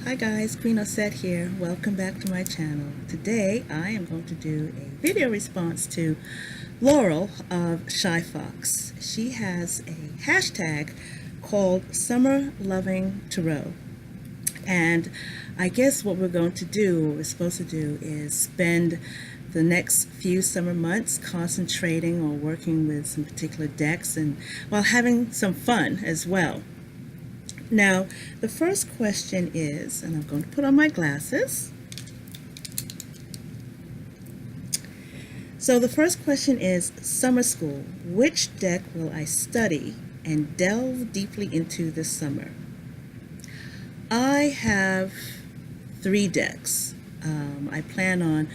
Hi guys, Queen Osset here. Welcome back to my channel. Today I am going to do a video response to Laurel of ShyFox. She has a hashtag called Summer Loving Tarot. And I guess what we're going to do, what we're supposed to do, is spend the next few summer months concentrating or working with some particular decks and while having some fun as well. Now, the first question is, and I'm going to put on my glasses. So the first question is, summer school, which deck will I study and delve deeply into this summer? I have 3 decks. I plan on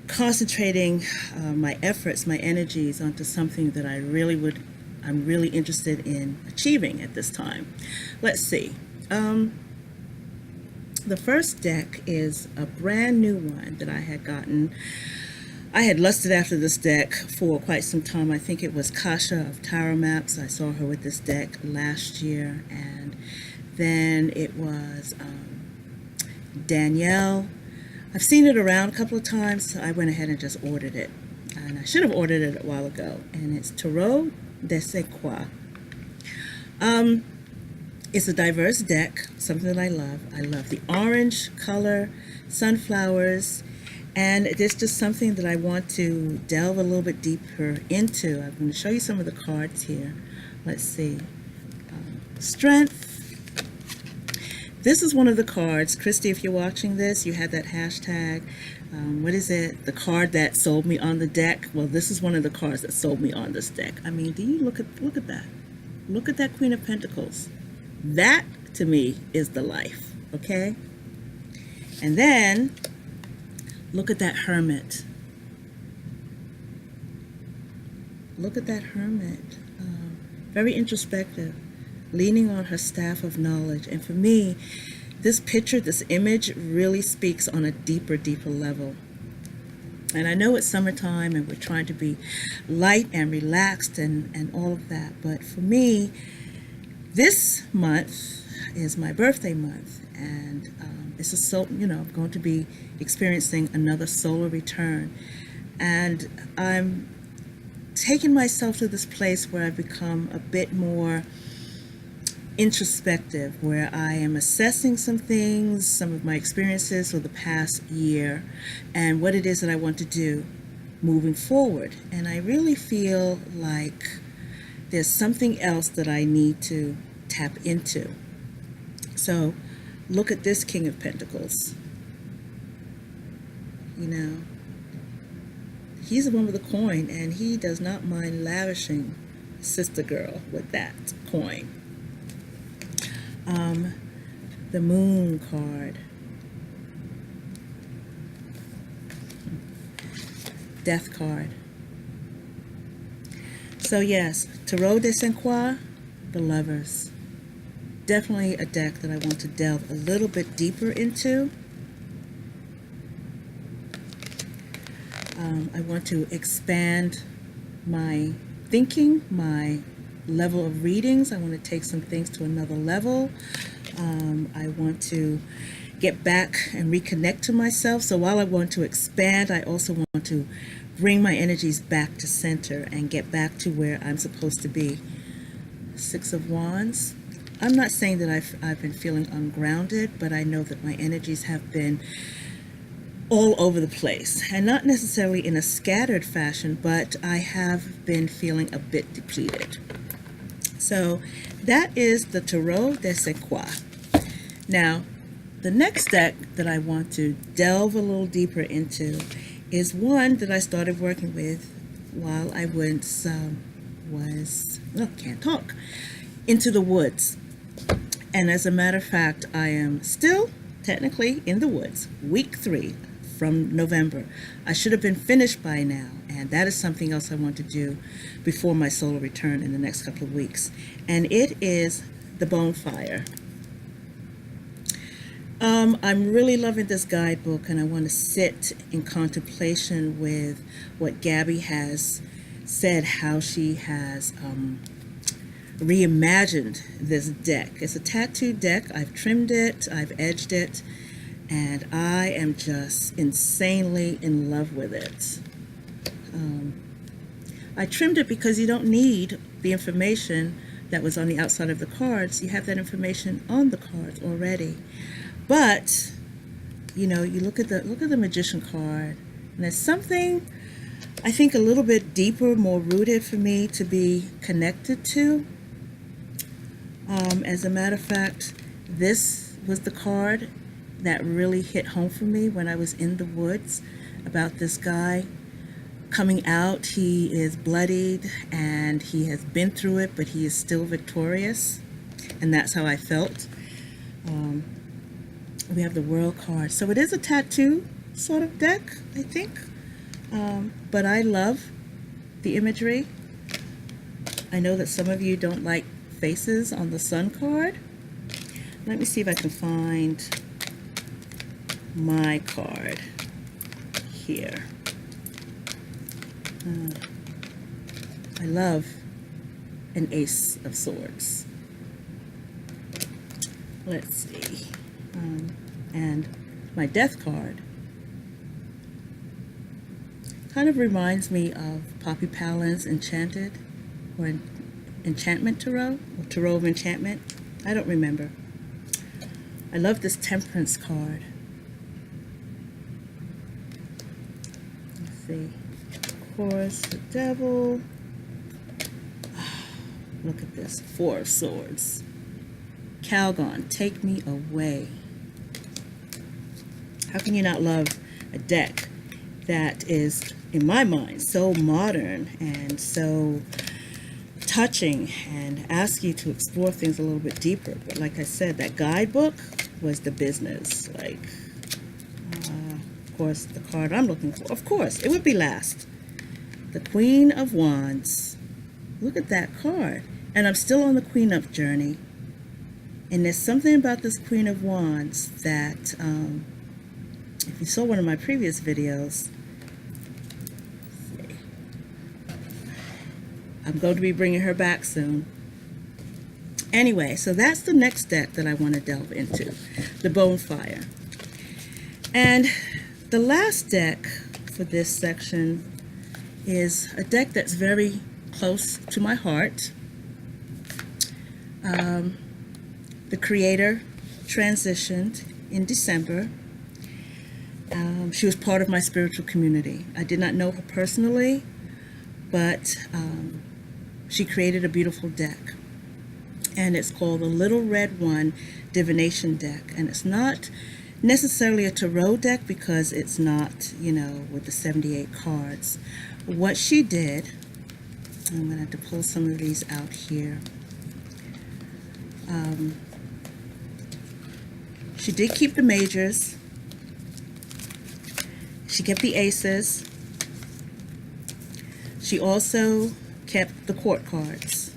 concentrating my efforts, my energies onto something that I'm really interested in achieving at this time. Let's see. The first deck is a brand new one that I had gotten. I had lusted after this deck for quite some time. I think it was Kasha of Tarot Maps. I saw her with this deck last year, and then it was Danielle. I've seen it around a couple of times, so I went ahead and just ordered it. And I should have ordered it a while ago. And it's Tarot de St. Croix. It's a diverse deck, something that I love. I love the orange color, sunflowers, and it's just something that I want to delve a little bit deeper into. I'm going to show you some of the cards here. Let's see. Strength. This is one of the cards. Christy, if you're watching this, you had that hashtag. What is it? The card that sold me on the deck. Well, this is one of the cards that sold me on this deck. I mean, do you look at that? Look at that Queen of Pentacles. That to me is the life. Okay. And then look at that Hermit. Look at that Hermit. Very introspective, leaning on her staff of knowledge. And for me, this picture, this image really speaks on a deeper level. And I know it's summertime and we're trying to be light and relaxed and all of that. But for me, this month is my birthday month. And it's I'm going to be experiencing another solar return. And I'm taking myself to this place where I've become a bit more introspective, where I am assessing some things, some of my experiences for the past year, and what it is that I want to do moving forward. And I really feel like there's something else that I need to tap into. So look at this King of Pentacles. You know, he's the one with the coin, and he does not mind lavishing sister girl with that coin. The Moon card. Death card. So yes, Tarot de St. Croix, the Lovers. Definitely a deck that I want to delve a little bit deeper into. I want to expand my thinking, my level of readings. I want to take some things to another level. I want to get back and reconnect to myself. So while I want to expand, I also want to bring my energies back to center and get back to where I'm supposed to be. 6 of Wands. I'm not saying that I've been feeling ungrounded, but I know that my energies have been all over the place, and not necessarily in a scattered fashion, but I have been feeling a bit depleted. So that is the Tarot de St. Croix. Now, the next deck that I want to delve a little deeper into is one that I started working with while I into the woods. And as a matter of fact, I am still technically in the woods, week 3 from November. I should have been finished by now, and that is something else I want to do before my solar return in the next couple of weeks. And it is the Bonfire. I'm really loving this guidebook, and I want to sit in contemplation with what Gabby has said, how she has reimagined this deck. It's a tattoo deck. I've trimmed it, I've edged it, and I am just insanely in love with it. I trimmed it because you don't need the information that was on the outside of the cards. You have that information on the cards already. But you know, you look at the Magician card, and there's something I think a little bit deeper, more rooted for me to be connected to. As a matter of fact, this was the card that really hit home for me when I was in the woods, about this guy coming out. He is bloodied and he has been through it, but he is still victorious, and that's how I felt. We have the World card, so it is a tattoo sort of deck, I think, but I love the imagery. I know that some of you don't like faces on the Sun card. Let me see if I can find my card here. I love an Ace of Swords. Let's see. And my Death card kind of reminds me of Poppy Palin's Enchanted, or Enchantment Tarot, or Tarot of Enchantment. I don't remember. I love this Temperance card. Let's see. Of course, the Devil. Look at this. Four of Swords. Calgon, take me away. How can you not love a deck that is, in my mind, so modern and so touching, and ask you to explore things a little bit deeper? But like I said, that guidebook was the business. Like, of course, the card I'm looking for, of course, it would be last. The Queen of Wands. Look at that card. And I'm still on the Queen Up journey. And there's something about this Queen of Wands that, if you saw one of my previous videos, I'm going to be bringing her back soon. Anyway, so that's the next deck that I want to delve into, the Bonfire. And the last deck for this section is a deck that's very close to my heart. The creator transitioned in December. She was part of my spiritual community. I did not know her personally, but she created a beautiful deck. And it's called the Little Red One Divination Deck. And it's not necessarily a tarot deck because it's not, you know, with the 78 cards. What she did, I'm going to have to pull some of these out here. She did keep the majors. She kept the aces. She also kept the court cards.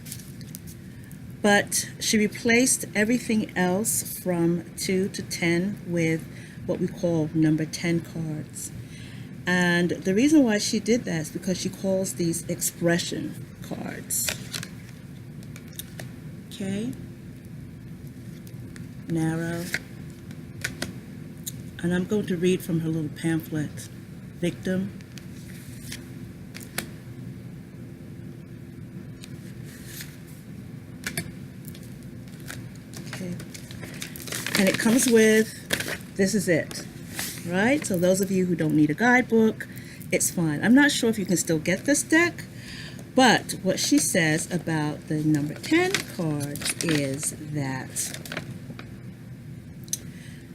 But she replaced everything else from 2 to 10 with what we call number 10 cards. And the reason why she did that is because she calls these expression cards. Okay. Narrow. And I'm going to read from her little pamphlet. Victim. Okay. And it comes with, this is it, right? So those of you who don't need a guidebook, it's fine. I'm not sure if you can still get this deck, but what she says about the number 10 cards is that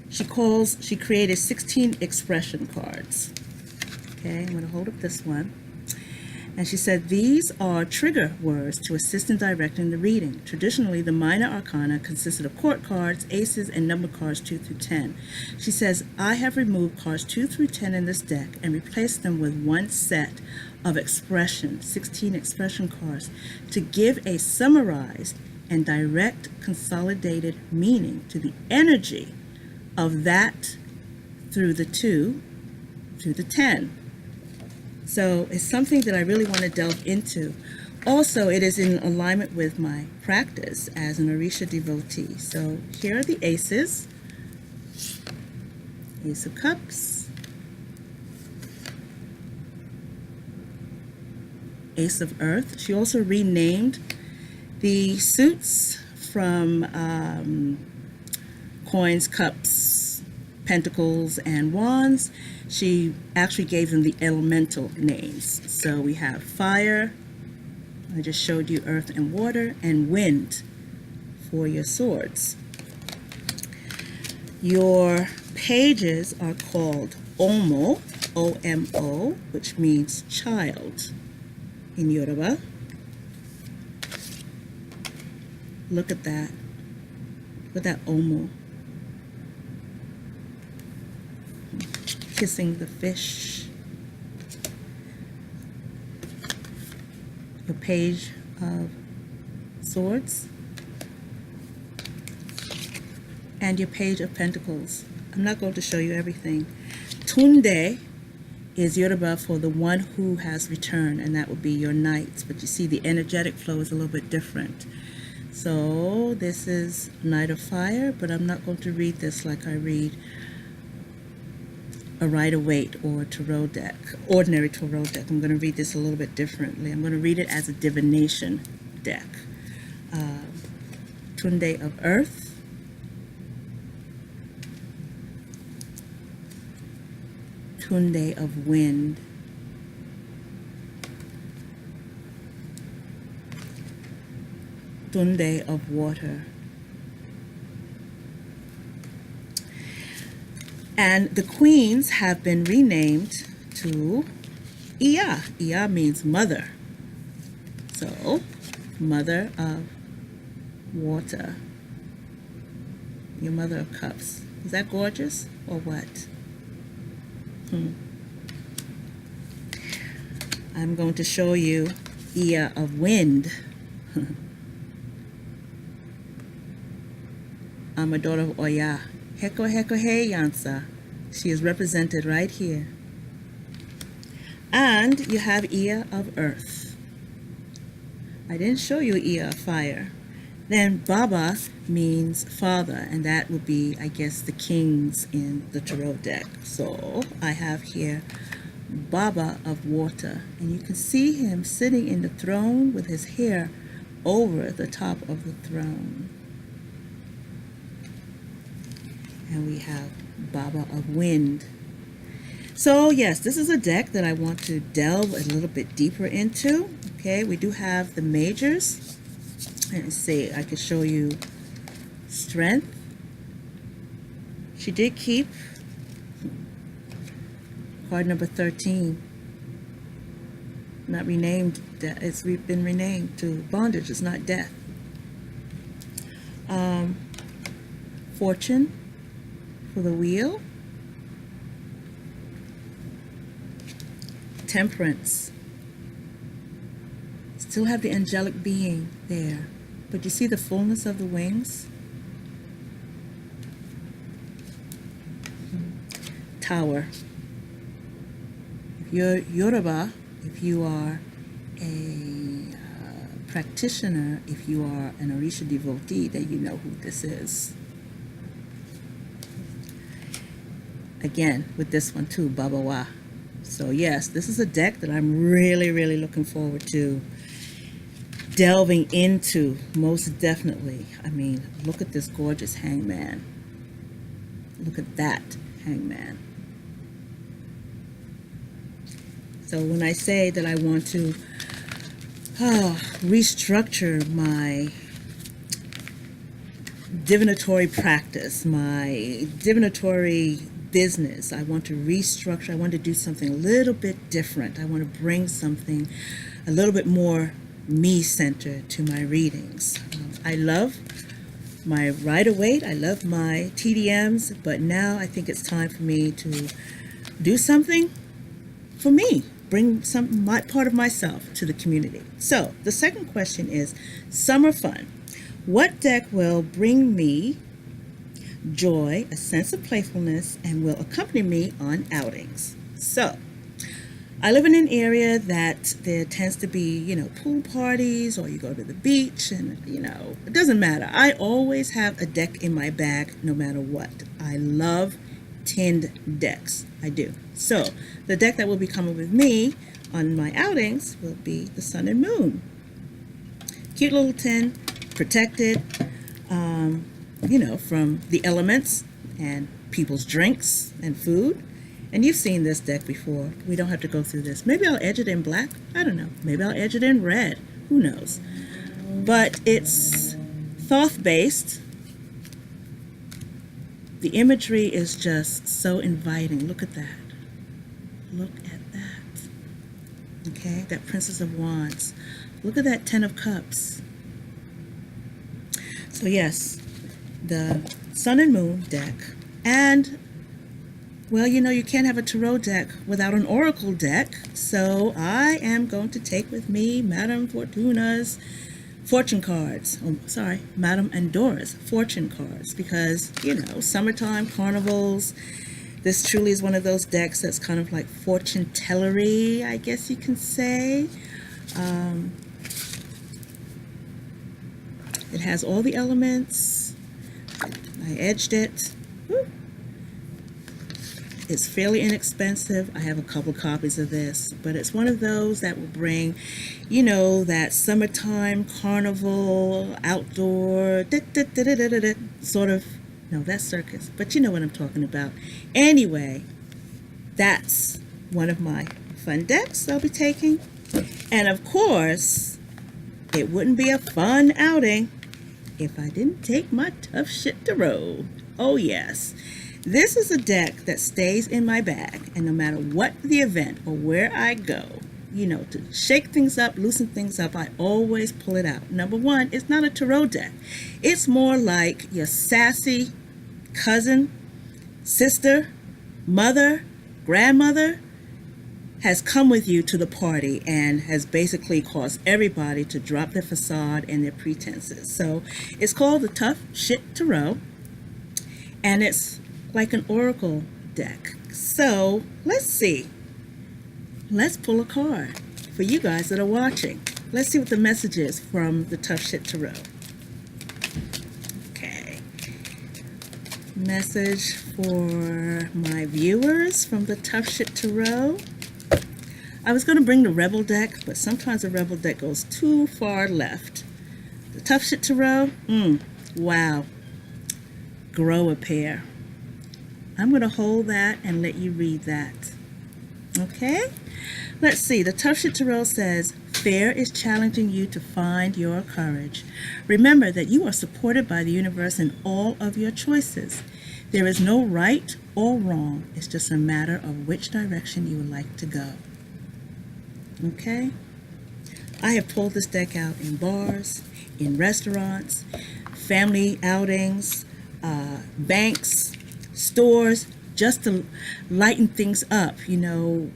she created 16 expression cards. Okay, I'm going to hold up this one. And she said, these are trigger words to assist in directing the reading. Traditionally, the minor arcana consisted of court cards, aces, and number cards 2 through 10. She says, I have removed cards 2 through 10 in this deck and replaced them with one set of expression, 16 expression cards, to give a summarized and direct consolidated meaning to the energy of that through the 2 through the 10. So it's something that I really want to delve into. Also, it is in alignment with my practice as an Orisha devotee. So here are the aces. Ace of Cups, Ace of Earth. She also renamed the suits from coins, cups, pentacles, and wands. She actually gave them the elemental names. So we have fire, I just showed you earth and water, and wind for your swords. Your pages are called Omo, O-M-O, which means child in Yoruba. Look at that. Look at that Omo. Kissing the fish. Your page of swords. And your page of pentacles. I'm not going to show you everything. Tunde is Yoruba for the one who has returned, and that would be your knights. But you see the energetic flow is a little bit different. So this is Knight of Fire, but I'm not going to read this like I read a Rider-Waite or Tarot deck, ordinary Tarot deck. I'm going to read this a little bit differently. I'm going to read it as a divination deck. Tunde of Earth, Tunde of Wind, Tunde of Water, and the queens have been renamed to Iya. Iya means mother, so Mother of Water, your Mother of Cups. Is that gorgeous or what? I'm going to show you Iya of Wind. I'm a daughter of Oya. Heko heko hey Yansa. She is represented right here. And you have Iya of Earth. I didn't show you Iya of Fire. Then Baba means father, and that would be, I guess, the kings in the Tarot deck. So I have here Baba of Water, and you can see him sitting in the throne with his hair over the top of the throne. And we have Baba of Wind. So yes, this is a deck that I want to delve a little bit deeper into. Okay, we do have the majors. Let's see, I could show you Strength. She did keep card number 13. Not renamed, it's been renamed to Bondage, it's not Death. Fortune for the Wheel. Temperance. Still have the angelic being there, but you see the fullness of the wings? Tower. If you're Yoruba, if you are a practitioner, if you are an Orisha devotee, then you know who this is. Again, with this one too, Babawa. So yes, this is a deck that I'm really, really looking forward to delving into, most definitely. I mean, look at this gorgeous hangman. Look at that hangman. So when I say that I want to restructure my divinatory practice, my divinatory business, I want to restructure, I want to do something a little bit different. I want to bring something a little bit more me-centered to my readings. I love my Rider-Waite, I love my TDMs, but now I think it's time for me to do something for me, bring part of myself to the community. So the second question is summer fun. What deck will bring me joy, a sense of playfulness, and will accompany me on outings? So I live in an area that there tends to be, pool parties, or you go to the beach, and, it doesn't matter. I always have a deck in my bag no matter what. I love tinned decks. I do. So the deck that will be coming with me on my outings will be the sun and moon. Cute little tin, protected, from the elements and people's drinks and food. And you've seen this deck before. We don't have to go through this. Maybe I'll edge it in black. I don't know. Maybe I'll edge it in red. Who knows? But it's Thoth-based. The imagery is just so inviting. Look at that. Look at that. Okay, that Princess of Wands. Look at that Ten of Cups. So yes, the Sun and Moon deck. And, well, you can't have a tarot deck without an oracle deck. So I am going to take with me Madame Fortuna's fortune cards. Oh, sorry, Madame Andora's fortune cards. Because, summertime, carnivals. This truly is one of those decks that's kind of like fortune tellery, I guess you can say. It has all the elements. I edged it. Woo. It's fairly inexpensive. I have a couple copies of this, but it's one of those that will bring, that summertime carnival, outdoor, sort of, no, that's circus, but you know what I'm talking about. Anyway, that's one of my fun decks I'll be taking. And of course, it wouldn't be a fun outing if I didn't take my tough shit to roll. Oh yes. This is a deck that stays in my bag, and no matter what the event or where I go, to shake things up, loosen things up, I always pull it out. Number one, it's not a tarot deck. It's more like your sassy cousin, sister, mother, grandmother has come with you to the party and has basically caused everybody to drop their facade and their pretenses. So it's called the Tough Shit Tarot, and it's like an oracle deck. So let's see. Let's pull a card for you guys that are watching. Let's see what the message is from the Tough Shit Tarot. Okay. Message for my viewers from the Tough Shit Tarot. I was going to bring the Rebel deck, but sometimes the Rebel deck goes too far left. The Tough Shit Tarot, wow. Grow a pair. I'm going to hold that and let you read that. Okay? Let's see. The Tough Shit Tarot says, Fear is challenging you to find your courage. Remember that you are supported by the universe in all of your choices. There is no right or wrong. It's just a matter of which direction you would like to go. Okay? I have pulled this deck out in bars, in restaurants, family outings, banks, stores, just to lighten things up.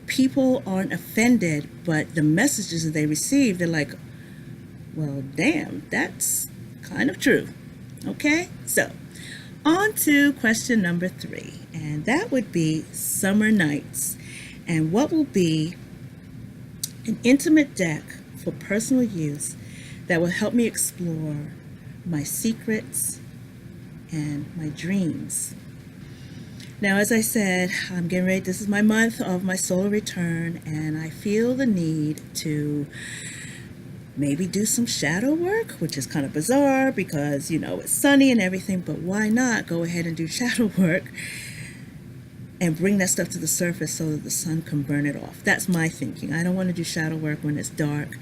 People aren't offended, but the messages that they receive, they're like, well, damn, that's kind of true. Okay? So, on to question number 3, and that would be summer nights. And what will be an intimate deck for personal use that will help me explore my secrets and my dreams. Now, as I said, I'm getting ready. This is my month of my solar return, and I feel the need to maybe do some shadow work, which is kind of bizarre because, it's sunny and everything, but why not go ahead and do shadow work and bring that stuff to the surface so that the sun can burn it off. That's my thinking. I don't want to do shadow work when it's dark.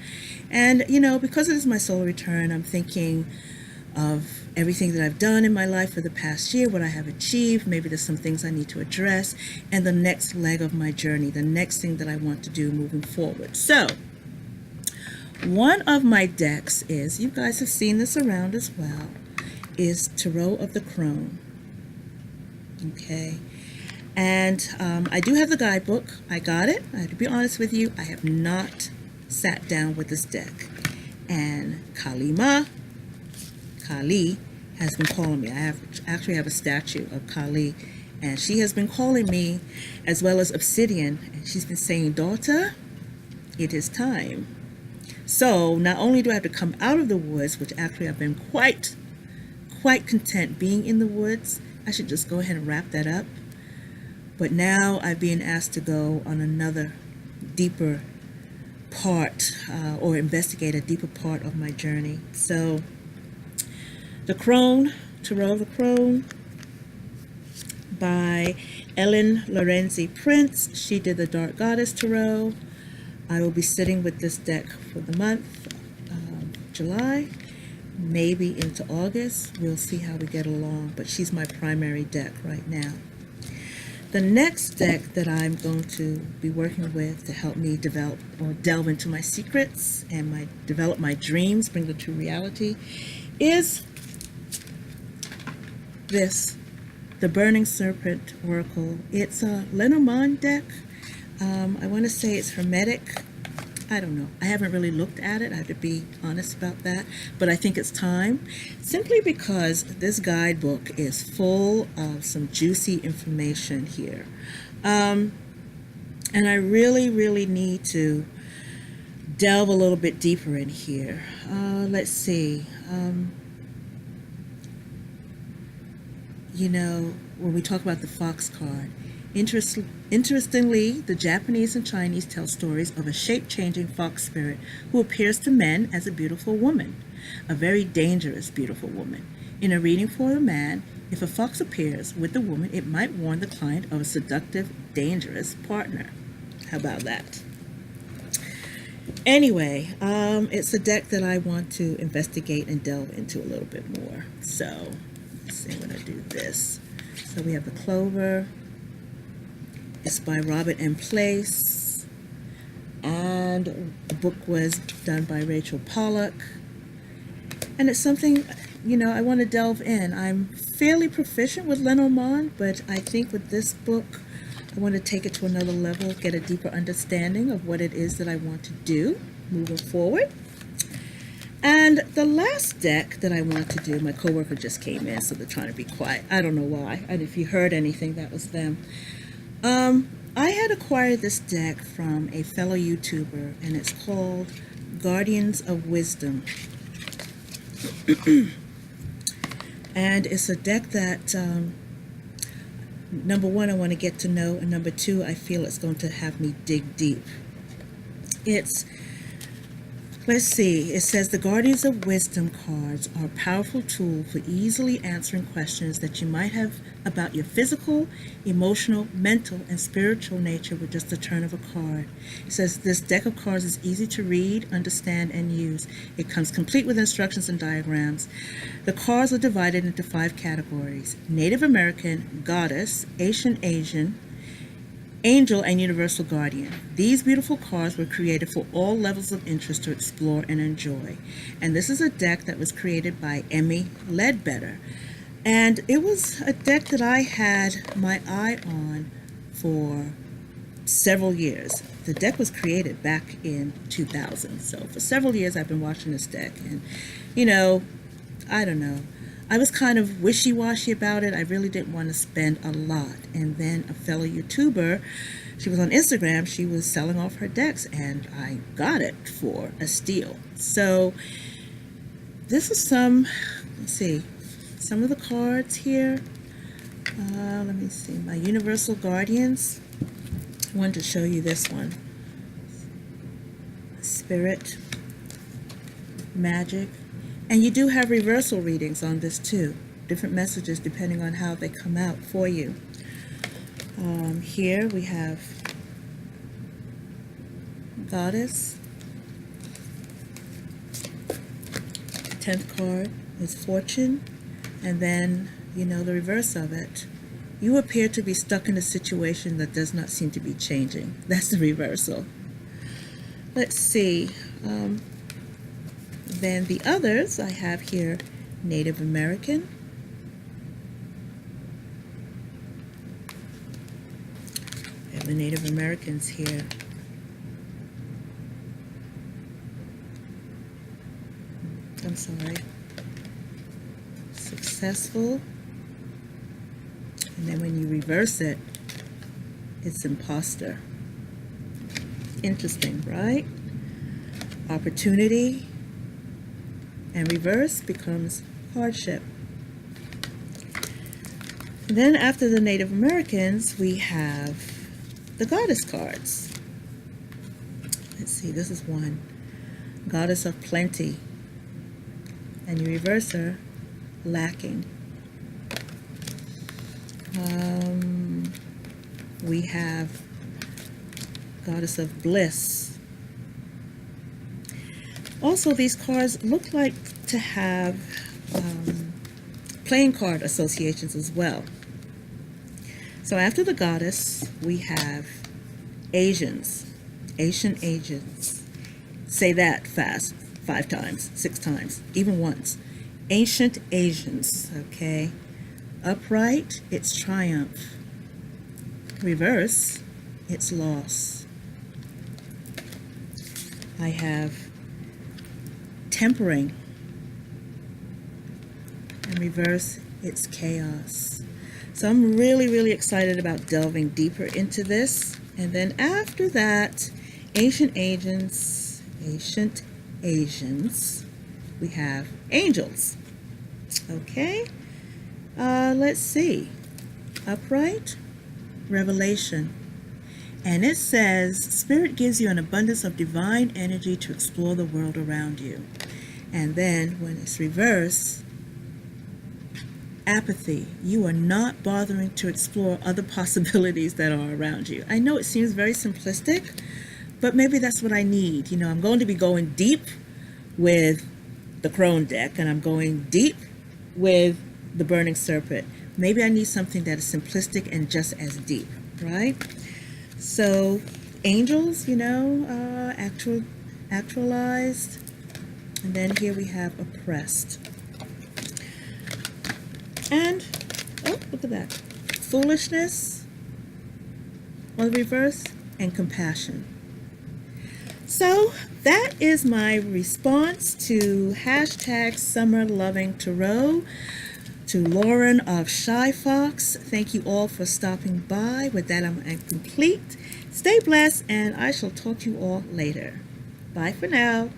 And, because it is my solar return, I'm thinking of everything that I've done in my life for the past year, what I have achieved. Maybe there's some things I need to address, and the next leg of my journey, the next thing that I want to do moving forward. So, one of my decks is, you guys have seen this around as well, is Tarot of the Crone. Okay. And I do have the guidebook. I got it. I have to be honest with you, I have not sat down with this deck. And Kali has been calling me. I actually have a statue of Kali And she has been calling me, as well as Obsidian, and she's been saying, "Daughter, it is time." So not only do I have to come out of the woods, which actually I've been quite content being in the woods. I should just go ahead and wrap that up. But now I'm being asked to go on another deeper part, or investigate a deeper part of my journey. So the Crone, Tarot of the Crone, by Ellen Lorenzi Prince. She did the Dark Goddess Tarot. I will be sitting with this deck for the month, July, maybe into August. We'll see how we get along, but she's my primary deck right now. The next deck that I'm going to be working with to help me develop or delve into my secrets and develop my dreams, bring them to reality, is this, the Burning Serpent Oracle. It's a Lenormand deck. I want to say it's Hermetic. I don't know. I haven't really looked at it. I have to be honest about that. But I think it's time, simply because this guidebook is full of some juicy information here. And I really, really need to delve a little bit deeper in here. Let's see. When we talk about the fox card, interestingly, the Japanese and Chinese tell stories of a shape-changing fox spirit who appears to men as a beautiful woman, a very dangerous, beautiful woman. In a reading for a man, if a fox appears with a woman, it might warn the client of a seductive, dangerous partner. How about that? Anyway, it's a deck that I want to investigate and delve into a little bit more. So, let's see, I'm going to do this. So we have the Clover. It's by Robert M. Place, and the book was done by Rachel Pollack. And it's something, I want to delve in. I'm fairly proficient with Lenormand, but I think with this book, I want to take it to another level, get a deeper understanding of what it is that I want to do moving forward. And the last deck that I want to do, my coworker just came in, so they're trying to be quiet. I don't know why. And if you heard anything, that was them. I had acquired this deck from a fellow YouTuber, and it's called Guardians of Wisdom. And it's a deck that, number one, I want to get to know, and number two, I feel it's going to have me dig deep. Let's see, it says the Guardians of Wisdom cards are a powerful tool for easily answering questions that you might have about your physical, emotional, mental, and spiritual nature with just the turn of a card. It says this deck of cards is easy to read, understand, and use. It comes complete with instructions and diagrams. The cards are divided into 5 categories: Native American, Goddess, Asian, Angel, and Universal Guardian. These beautiful cards were created for all levels of interest to explore and enjoy. And this is a deck that was created by Emmy Ledbetter. And it was a deck that I had my eye on for several years. The deck was created back in 2000. So for several years I've been watching this deck. And, I don't know. I was kind of wishy-washy about it. I really didn't want to spend a lot. And then a fellow YouTuber, she was on Instagram, she was selling off her decks, and I got it for a steal. So this is some of the cards here. Let me see, my Universal Guardians. I wanted to show you this one. Spirit, Magic. And you do have reversal readings on this too. Different messages depending on how they come out for you. Here we have Goddess. 10th card is Fortune. And then, the reverse of it. You appear to be stuck in a situation that does not seem to be changing. That's the reversal. Let's see. Then the others I have here, Native American, I have the Native Americans here. I'm sorry. Successful, And then when you reverse it, it's imposter. Interesting, right? Opportunity and reverse becomes hardship. And then after the Native Americans, we have the goddess cards. Let's see, this is one. Goddess of plenty. And you reverse her, lacking. We have Goddess of bliss. Also, these cards look like to have playing card associations as well. So after the goddess, we have Asians, ancient Asians. Say that fast, 5 times, 6 times, even once. Ancient Asians, okay? Upright, it's triumph. Reverse, it's loss. I have tempering. And reverse, it's chaos. So I'm really, really excited about delving deeper into this. And then after that, ancient Asians, we have angels. Okay, let's see. Upright, revelation. And it says, Spirit gives you an abundance of divine energy to explore the world around you. And then when it's reversed, apathy. You are not bothering to explore other possibilities that are around you. I know it seems very simplistic, but maybe that's what I need. You know, I'm going to be going deep with the Crone deck, and I'm going deep with the Burning Serpent. Maybe I need something that is simplistic and just as deep, right? So angels, you know, actualized. And then here we have oppressed. And, oh, look at that. Foolishness on the reverse and compassion. So that is my response to hashtag Summer Loving Tarot. To Lauren of ShyFox, thank you all for stopping by. With that, I'm complete. Stay blessed, and I shall talk to you all later. Bye for now.